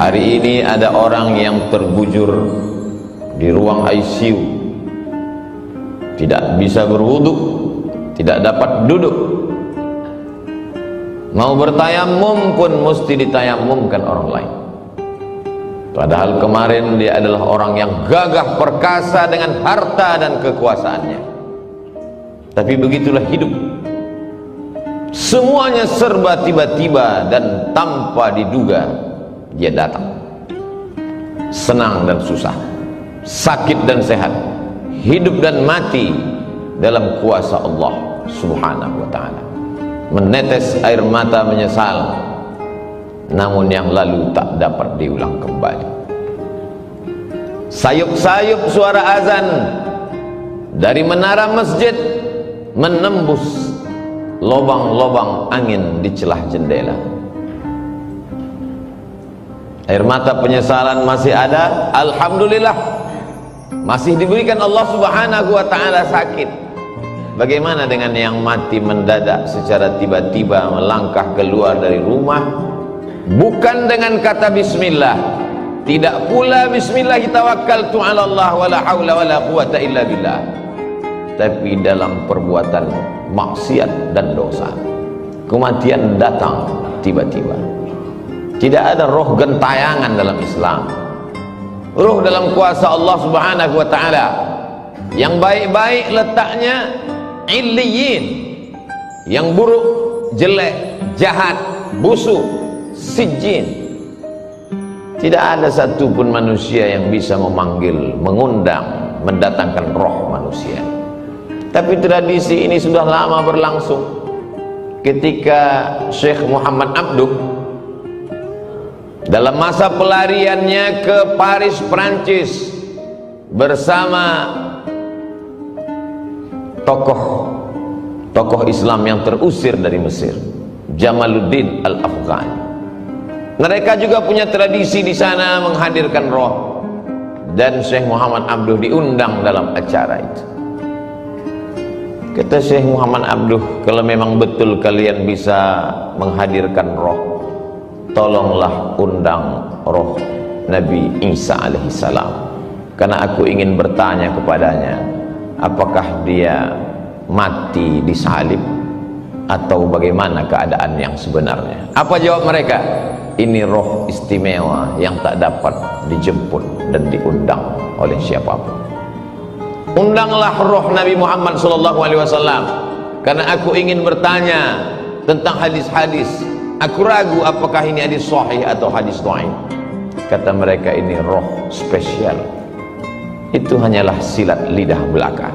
Hari ini ada orang yang terbujur di ruang ICU, tidak bisa berwudu, tidak dapat duduk, mau bertayamum pun mesti ditayamumkan orang lain. Padahal kemarin dia adalah orang yang gagah perkasa dengan harta dan kekuasaannya. Tapi begitulah hidup, semuanya serba tiba-tiba dan tanpa diduga. Dia datang, senang dan susah, sakit dan sehat, hidup dan mati dalam kuasa Allah Subhanahu wa ta'ala. Menetes air mata menyesal, namun yang lalu tak dapat diulang kembali. Sayup-sayup suara azan dari menara masjid menembus lubang-lubang angin di celah jendela. Air mata penyesalan masih ada, alhamdulillah, masih diberikan Allah Subhanahu wa ta'ala sakit. Bagaimana dengan yang mati mendadak secara tiba-tiba melangkah keluar dari rumah, bukan dengan kata bismillah, tidak pula bismillah tawakkaltu 'ala Allah wala haula wala quwata illa billah, tapi dalam perbuatan maksiat dan dosa. Kematian datang tiba-tiba. Tidak ada roh gentayangan dalam Islam. Roh dalam kuasa Allah Subhanahu wa ta'ala. Yang baik-baik letaknya illiyin, yang buruk, jelek, jahat, busuk, sijjin. Tidak ada satupun manusia yang bisa memanggil, mengundang, mendatangkan roh manusia. Tapi tradisi ini sudah lama berlangsung. Ketika Syekh Muhammad Abduh dalam masa pelariannya ke Paris, Prancis, bersama tokoh Islam yang terusir dari Mesir, Jamaluddin Al-Afghani. Mereka juga punya tradisi di sana menghadirkan roh, dan Syekh Muhammad Abduh diundang dalam acara itu. Kata Syekh Muhammad Abduh, kalau memang betul kalian bisa menghadirkan roh, tolonglah undang roh Nabi Isa alaihissalam, karena aku ingin bertanya kepadanya, apakah dia mati disalib atau bagaimana keadaan yang sebenarnya. Apa jawab mereka? Ini roh istimewa yang tak dapat dijemput dan diundang oleh siapapun. Undanglah roh Nabi Muhammad SAW, karena aku ingin bertanya tentang hadis-hadis. Aku ragu apakah ini hadis sahih atau hadis dhaif. Kata mereka, ini roh spesial, itu hanyalah silat lidah belaka,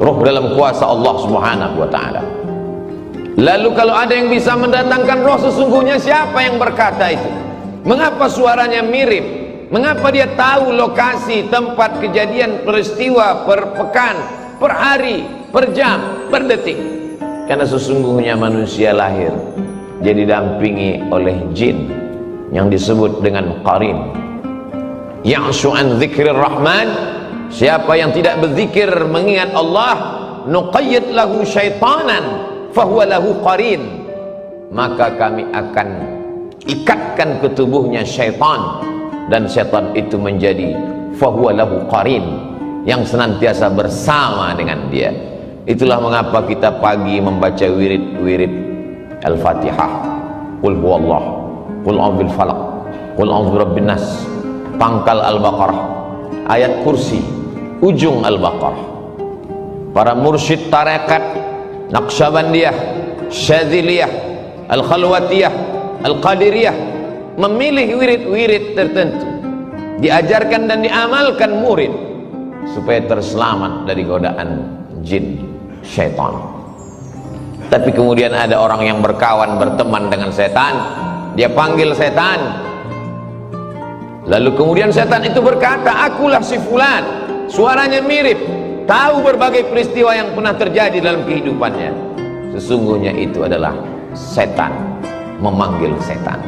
roh dalam kuasa Allah Subhanahu wa ta'ala. Lalu kalau ada yang bisa mendatangkan roh sesungguhnya, siapa yang berkata itu? Mengapa suaranya mirip? Mengapa dia tahu lokasi tempat kejadian peristiwa per pekan, per hari, per jam, per detik? Karena sesungguhnya manusia lahir dia didampingi oleh jin yang disebut dengan qarin. Ya'shu an dzikrir rahman, siapa yang tidak berzikir mengingat Allah, nuqayyid lahu syaitanan fahuwa lahu qarin, maka kami akan ikatkan ke tubuhnya syaitan, dan syaitan itu menjadi fahuwa lahu qarin, yang senantiasa bersama dengan dia. Itulah mengapa kita pagi membaca wirid-wirid Al-Fatihah, Qul huwallah, Qul a'udzu bil falaq, Qul a'udzu birabbin nas, pangkal Al-Baqarah, ayat kursi, ujung Al-Baqarah. Para mursyid tarekat Naqsyabandiyah, Syadziliyah, Al-Khalwatiyah, Al-Qadiriyah memilih wirid-wirid tertentu, diajarkan dan diamalkan murid supaya terselamat dari godaan jin syaitan. Tapi kemudian ada orang yang berkawan, berteman dengan setan, dia panggil setan, lalu kemudian setan itu berkata, akulah si fulan, suaranya mirip, tahu berbagai peristiwa yang pernah terjadi dalam kehidupannya. Sesungguhnya itu adalah setan memanggil setan.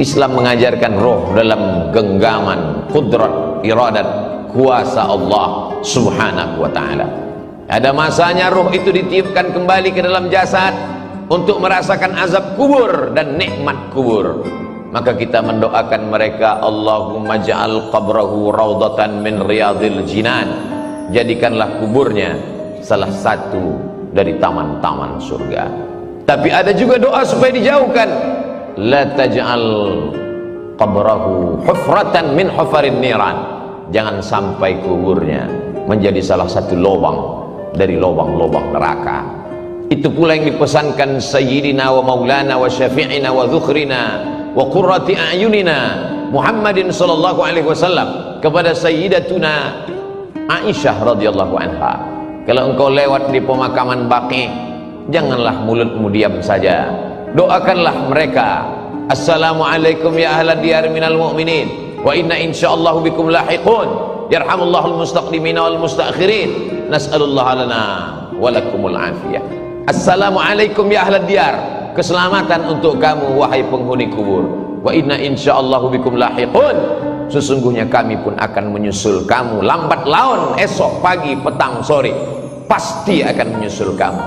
Islam mengajarkan roh dalam genggaman qudrat, iradat, kuasa Allah Subhanahu wa ta'ala. Ada masanya roh itu ditiupkan kembali ke dalam jasad untuk merasakan azab kubur dan nikmat kubur. maka kita mendoakan mereka, Allahumma ja'al qabrahu raudatan min riyadil jinan, jadikanlah kuburnya salah satu dari taman-taman surga. Tapi ada juga doa supaya dijauhkan, la taj'al qabrahu hufratan min hufarin niran, jangan sampai kuburnya menjadi salah satu lubang dari lubang-lubang neraka. Itu pula yang dipesankan Sayyidina wa Maulana wa Syafi'ina wa Dzukhrina wa Qurrati A'yunina Muhammadin sallallahu alaihi wasallam kepada Sayyidatuna Aisyah radhiyallahu anha. Kalau engkau lewat di pemakaman Baqi, janganlah mulutmu diam saja, doakanlah mereka, assalamualaikum ya ahla diyar minal mu'minin wa inna insyaallahu bikum lahiqun, yarhamullahul mustaqdimina wal mustaakhirin, nas'alullah lana walakumul afiyah. Assalamualaikum ya ahla diyar, keselamatan untuk kamu wahai penghuni kubur. Wa inna insyaallahu bikum lahiqun, sesungguhnya kami pun akan menyusul kamu, lambat laun, esok pagi, petang, sore, pasti akan menyusul kamu.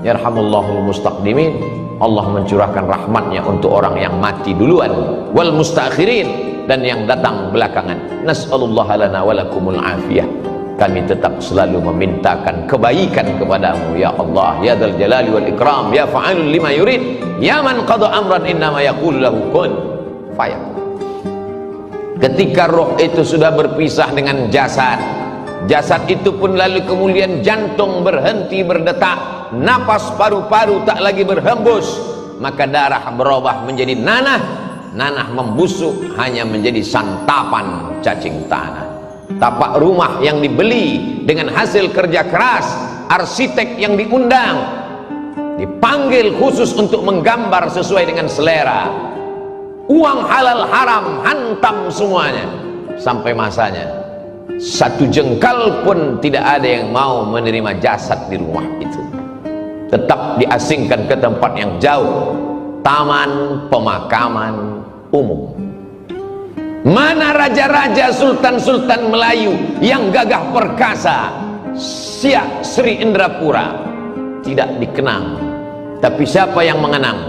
Yarhamullahul mustaqdimin, Allah mencurahkan rahmatnya untuk orang yang mati duluan, wal mustaakhirin, dan yang datang belakangan. Nas'alullah lana walakumul afiyah. Kami tetap selalu memintakan kebaikan kepadamu ya Allah, ya dzal jalali wal ikram, ya fa'alul lima yurid, ya man qada amran innama yaqulu lahu kun fayakun. Ketika roh itu sudah berpisah dengan jasad, jasad itu pun lalu kemudian jantung berhenti berdetak, napas paru-paru tak lagi berhembus, maka darah berubah menjadi nanah, nanah membusuk hanya menjadi santapan cacing tanah. Tapak rumah yang dibeli dengan hasil kerja keras, arsitek yang diundang, dipanggil khusus untuk menggambar sesuai dengan selera, uang halal haram hantam semuanya, sampai masanya satu jengkal pun tidak ada yang mau menerima jasad di rumah itu, tetap diasingkan ke tempat yang jauh, taman pemakaman umum. Mana raja-raja, sultan-sultan Melayu yang gagah perkasa, Siak Sri Indrapura, tidak dikenang. Tapi siapa yang mengenang?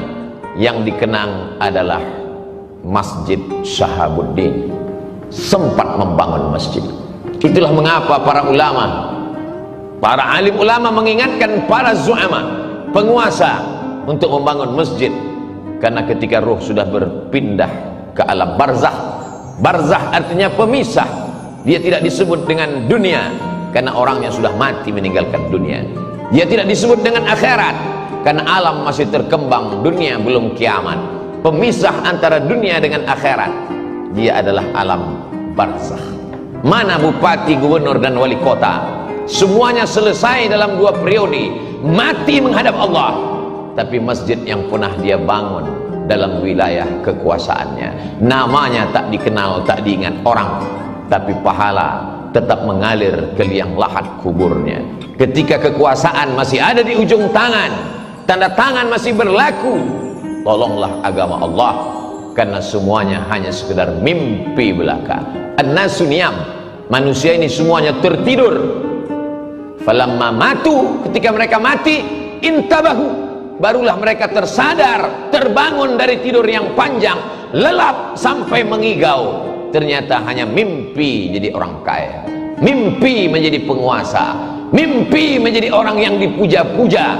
Yang dikenang adalah Masjid Shahabuddin, sempat membangun masjid. Itulah mengapa para ulama, para alim ulama mengingatkan para zu'ama, penguasa, untuk membangun masjid. Karena ketika ruh sudah berpindah ke alam barzakh, barzakh artinya pemisah, dia tidak disebut dengan dunia karena orangnya sudah mati meninggalkan dunia. Dia tidak disebut dengan akhirat karena alam masih terkembang, dunia belum kiamat. Pemisah antara dunia dengan akhirat, dia adalah alam barzakh. Mana bupati, gubernur dan wali kota, semuanya selesai dalam 2 periode, mati menghadap Allah. Tapi masjid yang pernah dia bangun dalam wilayah kekuasaannya, namanya tak dikenal, tak diingat orang, tapi pahala tetap mengalir ke liang lahat kuburnya. Ketika kekuasaan masih ada di ujung tangan, tanda tangan masih berlaku, tolonglah agama Allah, karena semuanya hanya sekedar mimpi belaka. An-nasu niyam, manusia ini semuanya tertidur. Falamma matu, ketika mereka mati, intabahu, barulah mereka tersadar, terbangun dari tidur yang panjang, lelap sampai mengigau. Ternyata hanya mimpi jadi orang kaya, mimpi menjadi penguasa, mimpi menjadi orang yang dipuja-puja.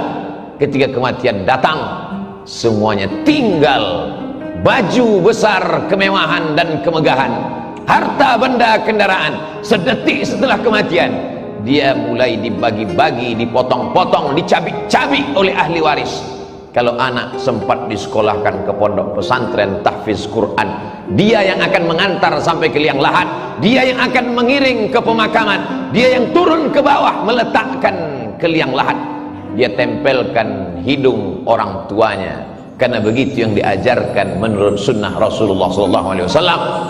Ketika kematian datang, semuanya tinggal baju besar, kemewahan dan kemegahan, harta benda kendaraan. Sedetik setelah kematian, dia mulai dibagi-bagi, dipotong-potong, dicabik-cabik oleh ahli waris. Kalau anak sempat disekolahkan ke pondok pesantren tahfiz Quran, dia yang akan mengantar sampai ke liang lahat, dia yang akan mengiring ke pemakaman, dia yang turun ke bawah meletakkan ke liang lahat, dia tempelkan hidung orang tuanya, karena begitu yang diajarkan menurut sunnah Rasulullah SAW.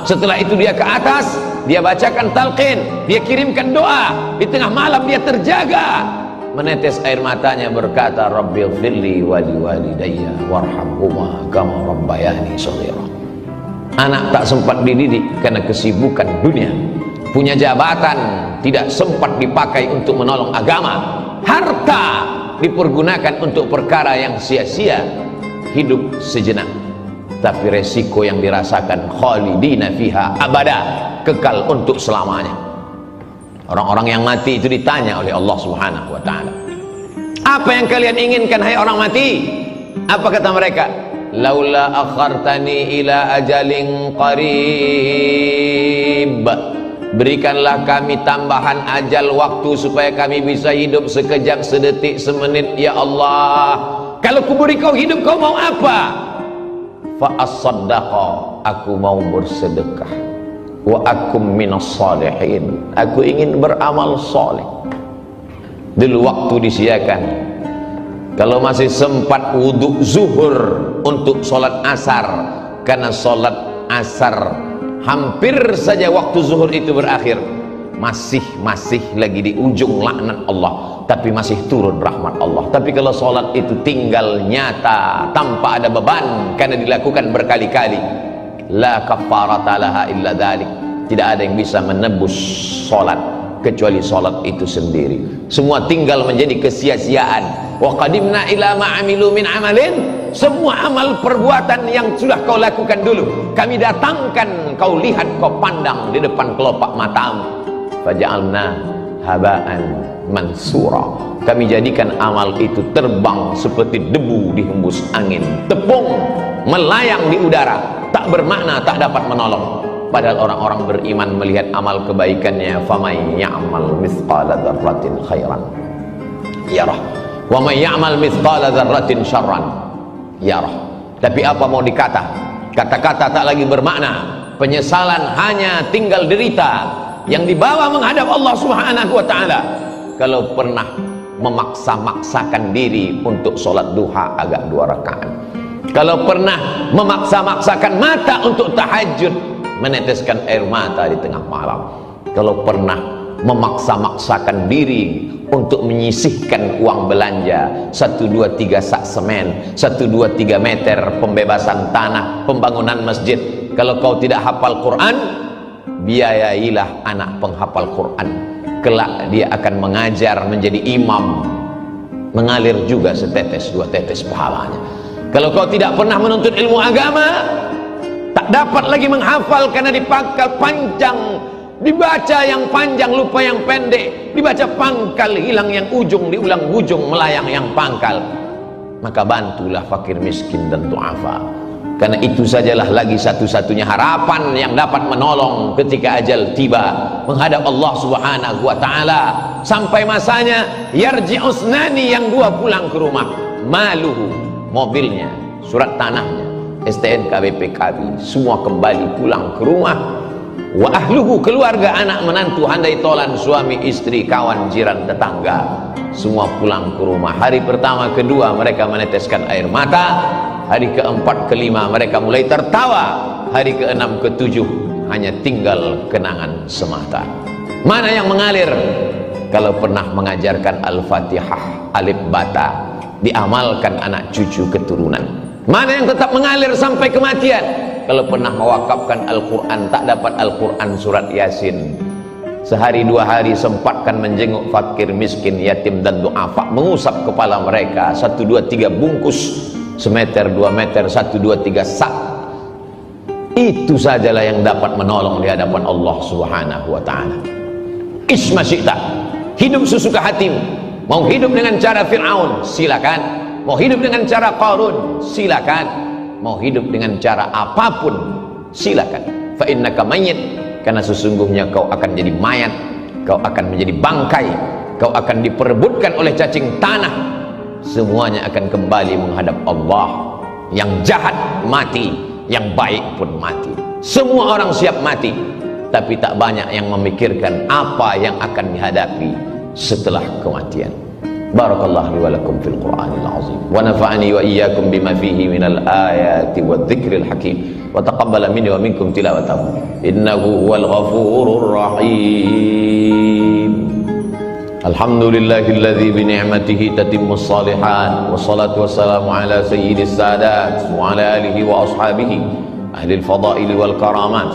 Setelah itu dia ke atas, dia bacakan talqin, dia kirimkan doa. Di tengah malam dia terjaga, menetes air matanya, berkata, Rabbil firli wali walidayya warhamhuma kama rabbayani shaghira. Anak tak sempat dididik karena kesibukan dunia, punya jabatan tidak sempat dipakai untuk menolong agama, harta dipergunakan untuk perkara yang sia-sia, hidup sejenak. tapi resiko yang dirasakan khalidina fiha abada, kekal untuk selamanya. Orang-orang yang mati itu ditanya oleh Allah Subhanahu wa ta'ala, apa yang kalian inginkan hai orang mati? Apa kata mereka? Laula akhartani ila ajalin qarib, berikanlah kami tambahan ajal waktu supaya kami bisa hidup sekejap, sedetik, semenit ya Allah. Kalau kuberi kau hidup, kau mau apa? Fa as-saddaqa, aku mau bersedekah. Wa akum minas salihin, aku ingin beramal soleh. Dulu waktu disiakan, kalau masih sempat wudhu zuhur untuk sholat asar, karena sholat asar hampir saja waktu zuhur itu berakhir, masih lagi di ujung laknat Allah, tapi masih turun rahmat Allah. Tapi kalau sholat itu tinggal nyata tanpa ada beban karena dilakukan berkali-kali, la kafarata laha illa dzalik, tidak ada yang bisa menebus sholat kecuali sholat itu sendiri. Semua tinggal menjadi kesia-siaan. Wa qadimna ila ma amilu min amalin, semua amal perbuatan yang sudah kau lakukan dulu kami datangkan, kau lihat, kau pandang di depan kelopak matamu. Faja'alna haba'an mansura, kami jadikan amal itu terbang seperti debu dihembus angin, tepung melayang di udara, tak bermakna, tak dapat menolong. Padahal orang-orang beriman melihat amal kebaikannya, faman ya'mal mithqala dzarratin khairan yarah wa man ya'mal mithqala dzarratin syarran yarah. Tapi apa mau dikata? Kata-kata tak lagi bermakna, penyesalan hanya tinggal derita yang dibawa menghadap Allah Subhanahu wa ta'ala. Kalau pernah memaksa-maksakan diri untuk sholat duha agak 2 rakaat, kalau pernah memaksa-maksakan mata untuk tahajud, meneteskan air mata di tengah malam, kalau pernah memaksa-maksakan diri untuk menyisihkan uang belanja 1, 2, 3 sak semen, 1, 2, 3 meter pembebasan tanah, pembangunan masjid. Kalau kau tidak hafal Quran, biayailah anak penghafal Quran, kelak dia akan mengajar menjadi imam, mengalir juga setetes 2 tetes pahalanya. Kalau kau tidak pernah menuntut ilmu agama, tak dapat lagi menghafal karena dipangkal panjang, dibaca yang panjang lupa yang pendek, dibaca pangkal hilang yang ujung, diulang ujung melayang yang pangkal. Maka bantulah fakir miskin dan du'afa, karena itu sajalah lagi satu-satunya harapan yang dapat menolong ketika ajal tiba menghadap Allah Subhanahu wa ta'ala. Sampai masanya yarji'usnani, yang 2 pulang ke rumah, maluhu, mobilnya, surat tanahnya, STNK, BPKB, semua kembali pulang ke rumah. Wa ahluhu, keluarga, anak, menantu, handai tolan, suami, istri, kawan, jiran, tetangga, semua pulang ke rumah. Hari pertama, kedua mereka meneteskan air mata, hari keempat, kelima mereka mulai tertawa, hari keenam, ketujuh hanya tinggal kenangan semata. Mana yang mengalir? Kalau pernah mengajarkan Al-Fatihah, alif bata, diamalkan anak cucu keturunan. Mana yang tetap mengalir sampai kematian? Kalau pernah mewakafkan Al-Quran, tak dapat Al-Quran surat Yasin, sehari 2 hari sempatkan menjenguk fakir miskin, yatim dan du'afa, mengusap kepala mereka, 1, 2, 3 bungkus, semeter 2 meter, 1, 2, 3 sak. Itu sajalah yang dapat menolong di hadapan Allah Subhanahu wa ta'ala. Isma syi'ta, hidup sesuka hatimu. Mau hidup dengan cara Fir'aun, silakan. Mau hidup dengan cara Qarun, silakan. Mau hidup dengan cara apapun, silakan. Fa innaka mayyit, karena sesungguhnya kau akan jadi mayat, kau akan menjadi bangkai, kau akan diperebutkan oleh cacing tanah. Semuanya akan kembali menghadap Allah. Yang jahat mati, yang baik pun mati. Semua orang siap mati, tapi tak banyak yang memikirkan apa yang akan dihadapi setelah kematian. Barakallahu li wa lakum fil Qur'anil azim, wa nafa'ani wa iyyakum bima fihi minal ayati wadh-dhikril hakim, wa taqabbala minni wa minkum tilawatahu innahu huwal ghafurur rahim. Alhamdulillahilladzi bi ni'matihi tatimmus shalihat, wassalatu wassalamu ala sayyidis sadat wa ala alihi wa ashabihi ahlil fadaili wal karamat.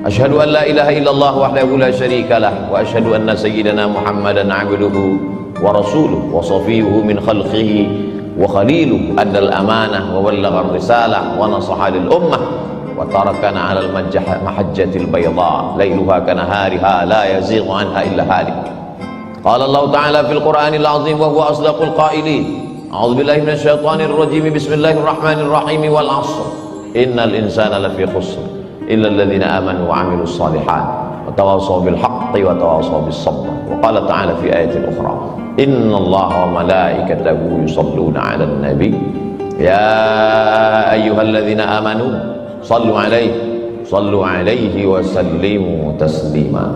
Asyhadu an la ilaha illallah wahdahu la syarika lah, wa asyhadu anna sayyidana Muhammadan 'abduhu wa rasuluhu wa safiyuhu min khalqihi وخليله أدى الأمانة وبلغ الرسالة ونصح للأمة وتركنا على المحجة البيضاء ليلها كنهارها لا يزيغ عنها إلا هالك. قال الله تعالى في القرآن العظيم وهو أصدق القائلين: أعوذ بالله من الشيطان الرجيم بسم الله الرحمن الرحيم والعصر إن الإنسان لفي خسر إلا الذين آمنوا وعملوا الصالحات وتواصوا بالحق وتواصوا بالصبر. وقال تعالى في آية أخرى: إن الله وملائكته يصلون على النبي يا أيها الذين آمنوا صلوا عليه وسلموا تسليما.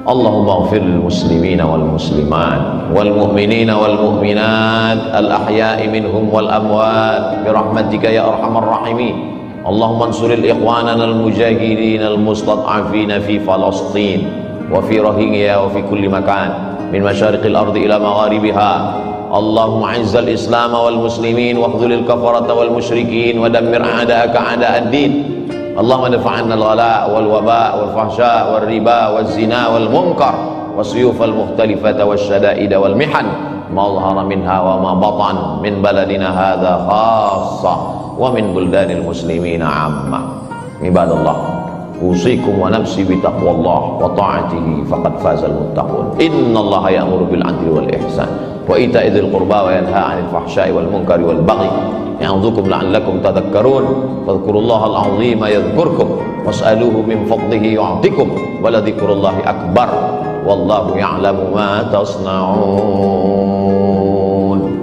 اللهم اغفر للمسلمين والمسلمات والمؤمنين والمؤمنات الأحياء منهم والأموات برحمتك يا أرحم الراحمين. اللهم انصر الإخواننا المجاهدين المستضعفين في فلسطين وفي روهينيا وفي كل مكان من مشارق الأرض إلى مغاربها. اللهم أعز الإسلام والمسلمين واخذل الكفرة والمشركين ودمر أعداءك أعداء الدين. اللهم ادفع عنا الغلاء والوباء والفحشاء والربا والزنا والمنكر والسيوف المختلفة والشدائد والمحن ما ظهر منها وما بطن من بلدنا هذا خاصة ومن بلدان المسلمين عامة. عباد الله، أوصيكم ونفسي بتقوى الله وطاعته فقد فاز المتقون. إن الله يأمر بالعدل والإحسان وإيتاء ذي القربى وينهى عن الفحشاء والمنكر والبغي يعظكم لعلكم تذكرون. فاذكروا الله العظيم يذكركم واسألوه من فضله يعطكم ولذكر الله أكبر والله يعلم ما تصنعون.